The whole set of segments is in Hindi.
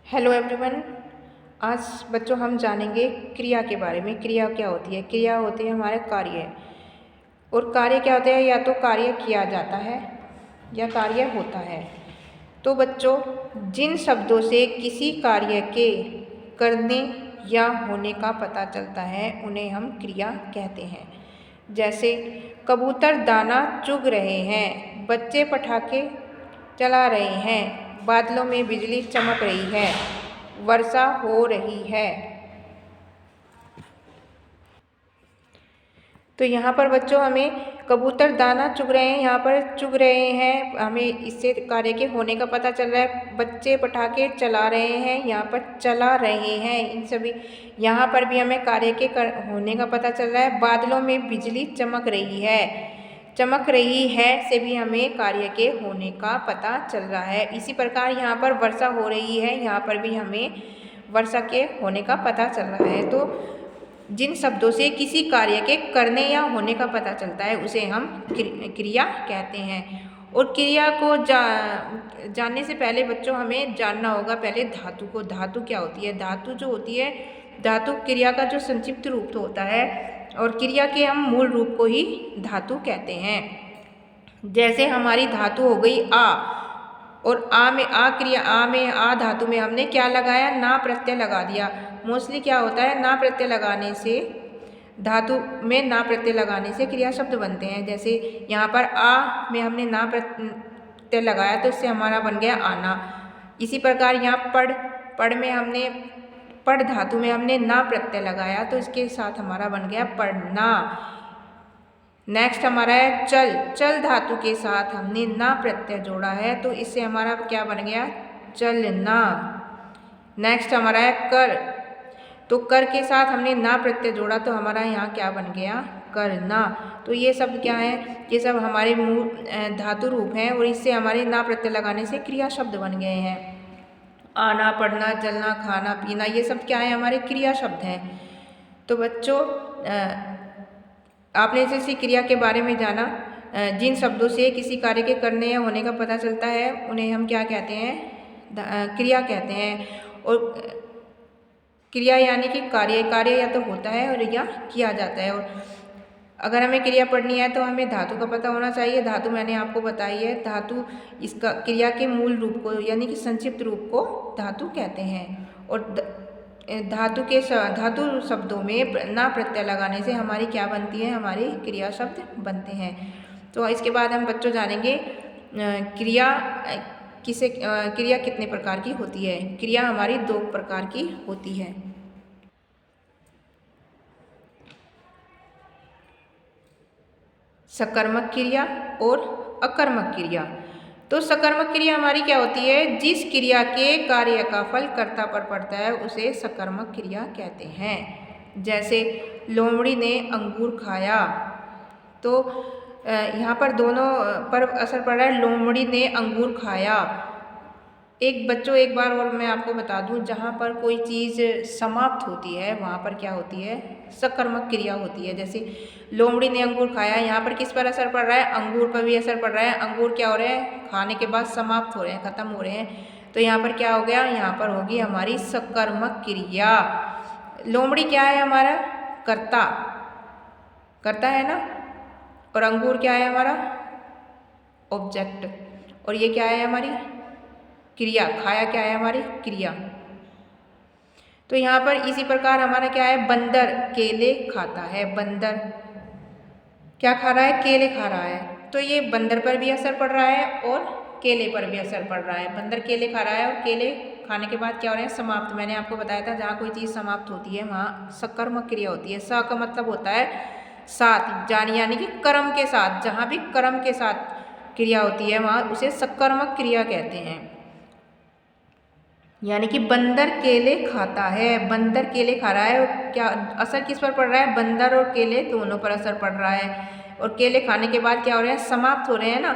Hello everyone. आज बच्चों हम जानेंगे क्रिया के बारे में। क्रिया क्या होती है? क्रिया होती है हमारे कार्य, और कार्य क्या होते हैं? या तो कार्य किया जाता है या कार्य होता है। तो बच्चों, जिन शब्दों से किसी कार्य के करने या होने का पता चलता है उन्हें हम क्रिया कहते हैं। जैसे कबूतर दाना चुग रहे हैं, बच्चे पटाखे चला रहे हैं, बादलों में बिजली चमक रही है, वर्षा हो रही है। तो यहाँ पर बच्चों हमें कबूतर दाना चुग रहे हैं, यहाँ पर चुग रहे हैं, हमें इससे कार्य के होने का पता चल रहा है। बच्चे पटाखे चला रहे हैं, यहाँ पर चला रहे हैं, इन सभी यहाँ पर भी हमें कार्य के होने का पता चल रहा है। बादलों में बिजली चमक रही है, चमक रही है से भी हमें कार्य के होने का पता चल रहा है। इसी प्रकार यहाँ पर वर्षा हो रही है, यहाँ पर भी हमें वर्षा के होने का पता चल रहा है। तो जिन शब्दों से किसी कार्य के करने या होने का पता चलता है उसे हम क्रिया कहते हैं। और क्रिया को जानने से पहले बच्चों हमें जानना होगा पहले धातु को। धातु क्या होती है? धातु जो होती है, धातु क्रिया का जो संक्षिप्त रूप तो होता है, और क्रिया के हम मूल रूप को ही धातु कहते हैं। जैसे हमारी धातु हो गई आ, और आ में आ क्रिया, आ में आ धातु में हमने क्या लगाया? ना प्रत्यय लगा दिया। मोस्टली क्या होता है, ना प्रत्यय लगाने से, धातु में ना प्रत्यय लगाने से क्रिया शब्द बनते हैं। जैसे यहाँ पर आ में हमने ना प्रत्यय लगाया तो इससे हमारा बन गया आना। इसी प्रकार यहाँ पढ़, पढ़ में हमने, पढ़ धातु में हमने ना प्रत्यय लगाया तो इसके साथ हमारा बन गया पढ़ना। नेक्स्ट हमारा है चल, चल धातु के साथ हमने ना प्रत्यय जोड़ा है तो इससे हमारा क्या बन गया? चलना। नेक्स्ट हमारा है कर, तो कर के साथ हमने ना प्रत्यय जोड़ा तो हमारा यहाँ क्या बन गया? करना। तो ये सब क्या है? ये सब हमारे मूल धातु रूप हैं, और इससे हमारे ना प्रत्यय लगाने से क्रिया शब्द बन गए हैं। आना, पढ़ना, चलना, खाना, पीना, ये सब क्या है? हमारे क्रिया शब्द हैं। तो बच्चों, आपने जैसे क्रिया के बारे में जाना। जिन शब्दों से किसी कार्य के करने या होने का पता चलता है उन्हें हम क्या कहते हैं? क्रिया कहते हैं। और क्रिया यानी कि कार्य, कार्य या तो होता है और या किया जाता है। और अगर हमें क्रिया पढ़नी है तो हमें धातु का पता होना चाहिए। धातु मैंने आपको बताई है। धातु इसका क्रिया के मूल रूप को यानी कि संक्षिप्त रूप को धातु कहते हैं। और धातु के धातु शब्दों में ना प्रत्यय लगाने से हमारी क्या बनती है? हमारी क्रिया शब्द बनते हैं। तो इसके बाद हम बच्चों जानेंगे क्रिया किसे, क्रिया कितने प्रकार की होती है। क्रिया हमारी दो प्रकार की होती है। सकर्मक क्रिया और अकर्मक क्रिया। तो सकर्मक क्रिया हमारी क्या होती है? जिस क्रिया के कार्य का फल कर्ता पर पड़ता है उसे सकर्मक क्रिया कहते हैं। जैसे लोमड़ी ने अंगूर खाया, तो यहाँ पर दोनों पर असर पड़ रहा है। लोमड़ी ने अंगूर खाया। एक बार और मैं आपको बता दूं, जहाँ पर कोई चीज़ समाप्त होती है वहाँ पर क्या होती है? सकर्मक क्रिया होती है। जैसे लोमड़ी ने अंगूर खाया, यहाँ पर किस पर असर पड़ रहा है? अंगूर पर भी असर पड़ रहा है। अंगूर क्या हो रहे हैं? खाने के बाद समाप्त हो रहे हैं, खत्म हो रहे हैं। तो यहाँ पर क्या हो गया? यहाँ पर होगी हमारी सकर्मक क्रिया। लोमड़ी क्या है हमारा? कर्ता, कर्ता है ना। और अंगूर क्या है हमारा? ऑब्जेक्ट। और ये क्या है हमारी? क्रिया। खाया क्या है? हमारी क्रिया। तो यहाँ पर इसी प्रकार हमारा क्या है? बंदर केले खाता है। बंदर क्या खा रहा है? केले खा रहा है। तो ये बंदर पर भी असर पड़ रहा है और केले पर भी असर पड़ रहा है। बंदर केले खा रहा है और केले खाने के बाद क्या हो रहे हैं? समाप्त। मैंने आपको बताया था जहाँ कोई चीज़ समाप्त होती है वहाँ सकर्मक क्रिया होती है। स का मतलब होता है साथ, यानी कि कर्म के साथ। जहाँ भी कर्म के साथ क्रिया होती है वहाँ उसे सकर्मक क्रिया कहते हैं। यानी कि बंदर केले खाता है। बंदर केले खा रहा है, और क्या असर किस पर पड़ रहा है? बंदर और केले दोनों पर असर पड़ रहा है। और केले खाने के बाद क्या हो रहे हैं? समाप्त हो रहे हैं ना।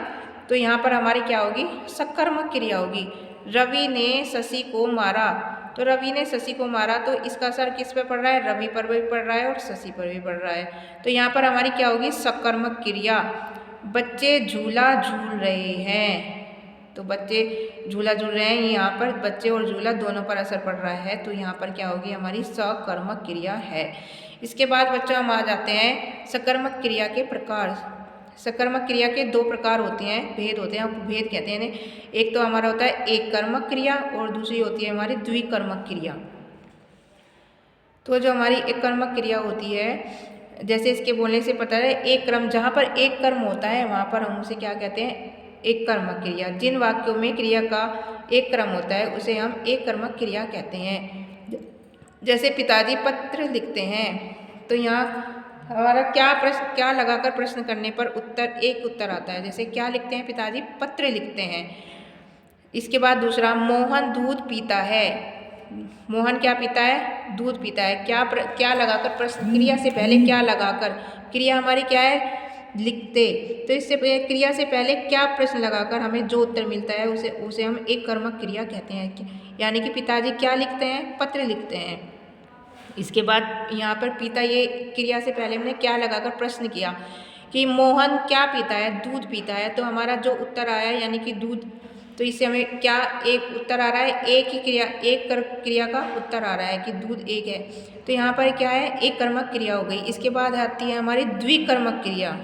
तो यहाँ पर हमारी क्या होगी? सकर्मक क्रिया होगी। रवि ने शशि को मारा, तो रवि ने शशि को मारा, तो इसका असर किस पर पड़ रहा है? रवि पर भी पड़ रहा है और शशि पर भी पड़ रहा है। तो यहाँ पर हमारी क्या होगी? सकर्मक क्रिया। बच्चे झूला झूल रहे हैं, तो बच्चे झूला झूल रहे हैं, यहाँ पर बच्चे और झूला दोनों पर असर पड़ रहा है, तो यहाँ पर क्या होगी, हमारी सकर्मक क्रिया है। इसके बाद बच्चों हम आ जाते हैं सकर्मक क्रिया के प्रकार। सकर्मक क्रिया के दो प्रकार होते हैं, भेद होते हैं, भेद कहते हैं इन्हें। एक तो हमारा होता है एक कर्मक क्रिया और दूसरी होती है हमारी द्विकर्मक क्रिया। तो जो हमारी एक कर्मक क्रिया होती है, जैसे इसके बोलने से पता है, एक कर्म, जहाँ पर एक कर्म होता है वहाँ पर हम उसे क्या कहते हैं, एक कर्मक क्रिया। जिन वाक्यों में क्रिया का एक क्रम होता है उसे हम एक कर्मक क्रिया कहते हैं। जैसे पिताजी पत्र लिखते हैं, तो यहाँ हमारा क्या लगाकर प्रश्न करने पर एक उत्तर आता है। जैसे क्या लिखते हैं, पिताजी पत्र लिखते हैं। इसके बाद दूसरा, मोहन दूध पीता है। मोहन क्या पीता है, दूध पीता है। क्या लगाकर प्रश्न, क्रिया से पहले क्या लगाकर, क्रिया हमारी क्या है, लिखते। तो इससे क्रिया से पहले क्या प्रश्न लगाकर हमें जो उत्तर मिलता है उसे हम एक कर्मक क्रिया कहते हैं। यानी कि पिताजी क्या लिखते हैं, पत्र लिखते हैं। इसके बाद यहाँ पर पीता, ये क्रिया से पहले हमने क्या लगाकर प्रश्न किया कि मोहन क्या पीता है, दूध पीता है। तो हमारा जो उत्तर आया यानी कि दूध, तो इससे हमें क्या एक उत्तर आ रहा है, एक ही क्रिया, एक क्रिया का उत्तर आ रहा है कि दूध एक है। तो यहाँ पर क्या है, एक कर्मक क्रिया हो गई। इसके बाद आती है हमारी द्विकर्मक क्रिया,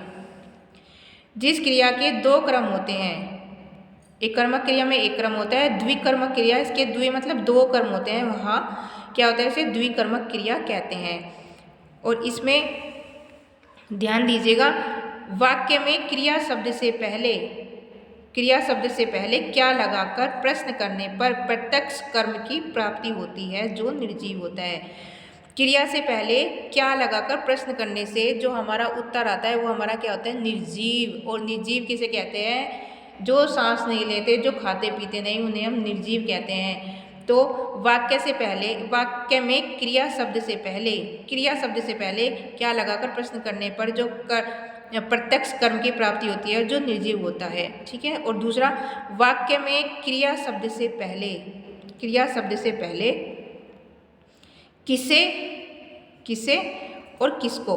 जिस क्रिया के दो क्रम होते हैं। एक कर्मक क्रिया में एक क्रम होता है, द्विकर्मक क्रिया इसके द्वि मतलब दो कर्म होते हैं, वहाँ क्या होता है, इसे द्विकर्मक क्रिया कहते हैं। और इसमें ध्यान दीजिएगा, वाक्य में क्रिया शब्द से पहले क्या लगाकर प्रश्न करने पर प्रत्यक्ष कर्म की प्राप्ति होती है, जो निर्जीव होता है। क्रिया से पहले क्या लगाकर प्रश्न करने से जो हमारा उत्तर आता है वो हमारा क्या होता है, निर्जीव। और निर्जीव किसे कहते हैं, जो सांस नहीं लेते, जो खाते पीते नहीं, उन्हें हम निर्जीव कहते हैं। तो वाक्य में क्रिया शब्द से पहले क्या लगाकर प्रश्न करने पर जो प्रत्यक्ष कर्म की प्राप्ति होती है, जो निर्जीव होता है। ठीक है। और दूसरा, वाक्य में क्रिया शब्द से पहले किसे और किसको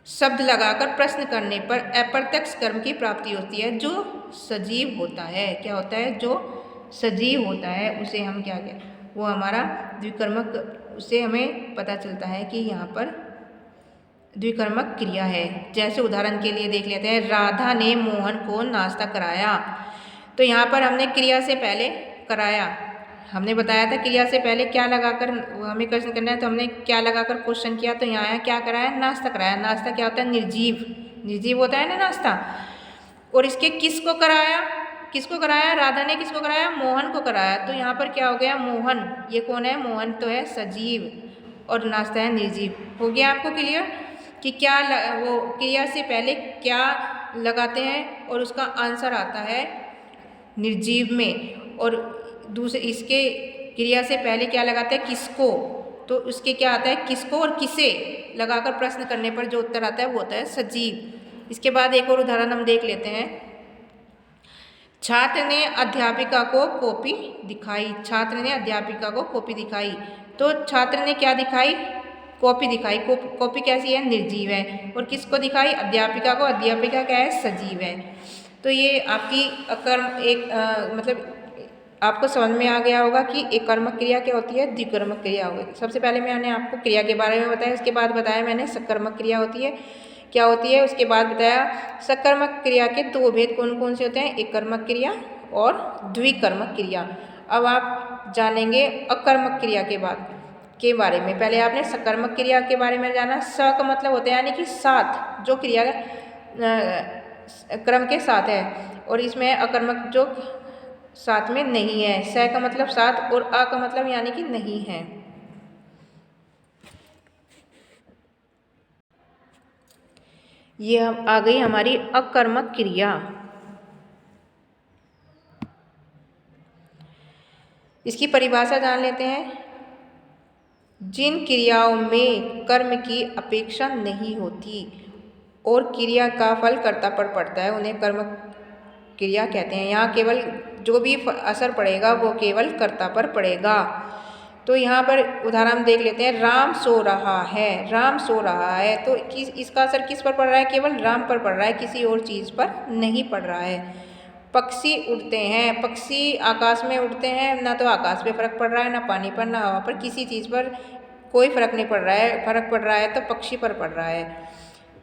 शब्द लगाकर प्रश्न करने पर अप्रत्यक्ष कर्म की प्राप्ति होती है, जो सजीव होता है। क्या होता है, जो सजीव होता है, उसे हम क्या कहते, वो हमारा द्विकर्मक, उससे हमें पता चलता है कि यहाँ पर द्विकर्मक क्रिया है। जैसे उदाहरण के लिए देख लेते हैं, राधा ने मोहन को नाश्ता कराया। तो यहाँ पर हमने क्रिया से पहले कराया, हमने बताया था क्रिया से पहले क्या लगाकर हमें क्वेश्चन करना है, तो हमने क्या लगाकर क्वेश्चन किया, तो यहाँ क्या कराया, नाश्ता कराया। नाश्ता क्या होता है, निर्जीव होता है ना नाश्ता। और इसके किसको कराया, राधा ने किसको कराया, मोहन को कराया। तो यहाँ पर क्या हो गया, मोहन, ये कौन है, मोहन तो है सजीव और नाश्ता है निर्जीव। हो गया आपको क्लियर कि क्या वो क्रिया से पहले क्या लगाते हैं और उसका आंसर आता है निर्जीव में। और दूसरे, इसके क्रिया से पहले क्या लगाते हैं, किसको, तो उसके क्या आता है, किसको और किसे लगाकर प्रश्न करने पर जो उत्तर आता है वो होता है सजीव। इसके बाद एक और उदाहरण हम देख लेते हैं। छात्र ने अध्यापिका को कॉपी दिखाई। तो छात्र ने क्या दिखाई, कॉपी दिखाई। कॉपी कैसी है, निर्जीव है। और किसको दिखाई, अध्यापिका को। अध्यापिका क्या है, सजीव है। तो ये आपकी मतलब आपको समझ में आ गया होगा कि एक कर्मक क्रिया क्या होती है, द्विकर्मक क्रिया होगी। सबसे पहले मैंने आपको क्रिया के बारे में बताया, उसके बाद बताया मैंने सकर्मक क्रिया क्या होती है, उसके बाद बताया सकर्मक क्रिया के दो भेद कौन कौन से होते हैं, एक कर्मक क्रिया और द्विकर्मक क्रिया। अब आप जानेंगे अकर्मक क्रिया के बारे में। पहले आपने सकर्मक क्रिया के बारे में जाना। स का मतलब होता है यानी कि साथ, जो क्रिया क्रम के साथ है, और इसमें अकर्मक जो साथ में नहीं है। स का मतलब साथ और अ का मतलब यानी कि नहीं है। ये आ गई हमारी अकर्मक क्रिया। इसकी परिभाषा जान लेते हैं। जिन क्रियाओं में कर्म की अपेक्षा नहीं होती और क्रिया का फल कर्ता पर पड़ता है, उन्हें कर्मक क्रिया कहते हैं। यहाँ केवल जो भी असर पड़ेगा वो केवल कर्ता पर पड़ेगा। तो यहाँ पर उदाहरण देख लेते हैं। राम सो रहा है, तो इसका असर किस पर पड़ रहा है, केवल राम पर पड़ रहा है, किसी और चीज़ पर नहीं पड़ रहा है। पक्षी उड़ते हैं। पक्षी आकाश में उड़ते हैं, ना तो आकाश पे फर्क पड़ रहा है, ना पानी पर, ना हवा पर, किसी चीज़ पर कोई फर्क नहीं पड़ रहा है। फर्क पड़ रहा है तो पक्षी पर पड़ रहा है।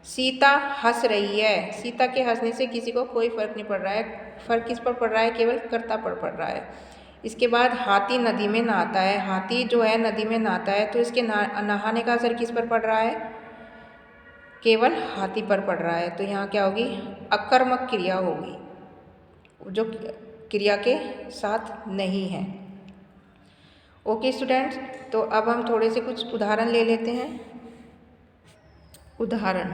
सीता हंस रही है। सीता के हंसने से किसी को कोई फर्क नहीं पड़ रहा है। फर्क किस पर पड़ रहा है? केवल कर्ता पर पड़ रहा है। इसके बाद हाथी नदी में नहाता है। हाथी जो है नदी में नहाता है, तो इसके नहाने का असर किस पर पड़ रहा है? केवल हाथी पर पड़ रहा है। तो यहाँ क्या होगी? अकर्मक क्रिया होगी, जो क्रिया के साथ नहीं है। ओके स्टूडेंट्स, तो अब हम थोड़े से कुछ उदाहरण ले लेते हैं। उदाहरण,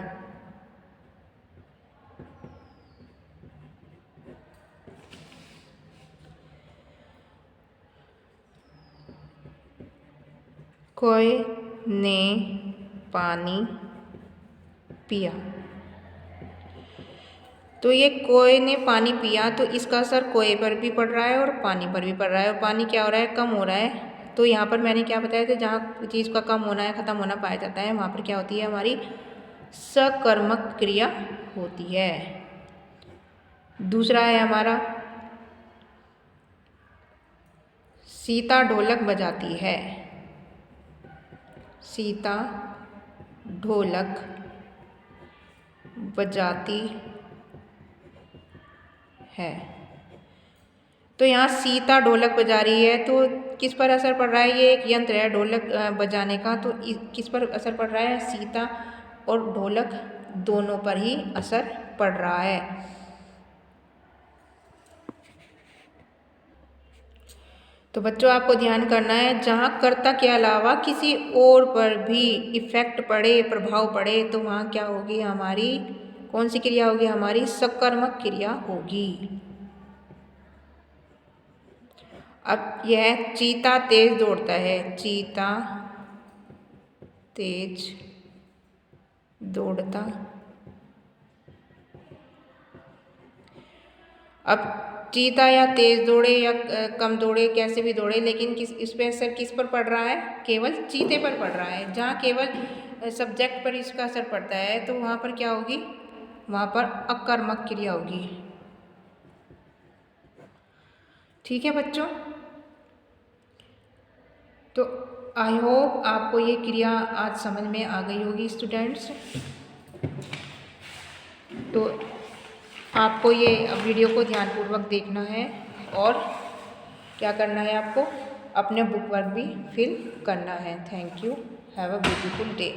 कोए ने पानी पिया। तो ये कोए ने पानी पिया, तो इसका असर कोए पर भी पड़ रहा है और पानी पर भी पड़ रहा है। और पानी क्या हो रहा है? कम हो रहा है। तो यहाँ पर मैंने क्या बताया था, जहाँ चीज़ का कम होना है, ख़त्म होना पाया जाता है, वहाँ पर क्या होती है? हमारी सकर्मक क्रिया होती है। दूसरा है हमारा, सीता ढोलक बजाती है। सीता ढोलक बजाती है। तो यहाँ सीता ढोलक बजा रही है, तो किस पर असर पड़ रहा है? ये एक यंत्र है ढोलक बजाने का, तो किस पर असर पड़ रहा है? सीता और ढोलक दोनों पर ही असर पड़ रहा है। तो बच्चों, आपको ध्यान करना है, जहाँ कर्ता के अलावा किसी और पर भी इफेक्ट पड़े, प्रभाव पड़े, तो वहाँ क्या होगी? हमारी कौन सी क्रिया होगी? हमारी सकर्मक क्रिया होगी। अब यह चीता तेज दौड़ता है। चीता तेज दौड़ता। अब चीता या तेज दौड़े या कम दौड़े, कैसे भी दौड़े, लेकिन इस पे असर किस पर पड़ रहा है? केवल चीते पर पड़ रहा है। जहाँ केवल सब्जेक्ट पर इसका असर पड़ता है, तो वहाँ पर क्या होगी? वहाँ पर अकर्मक क्रिया होगी। ठीक है बच्चों, तो आई होप आपको ये क्रिया आज समझ में आ गई होगी स्टूडेंट्स। तो आपको ये वीडियो को ध्यानपूर्वक देखना है और क्या करना है? आपको अपने बुक वर्क भी फिल करना है। Thank you. Have a beautiful day.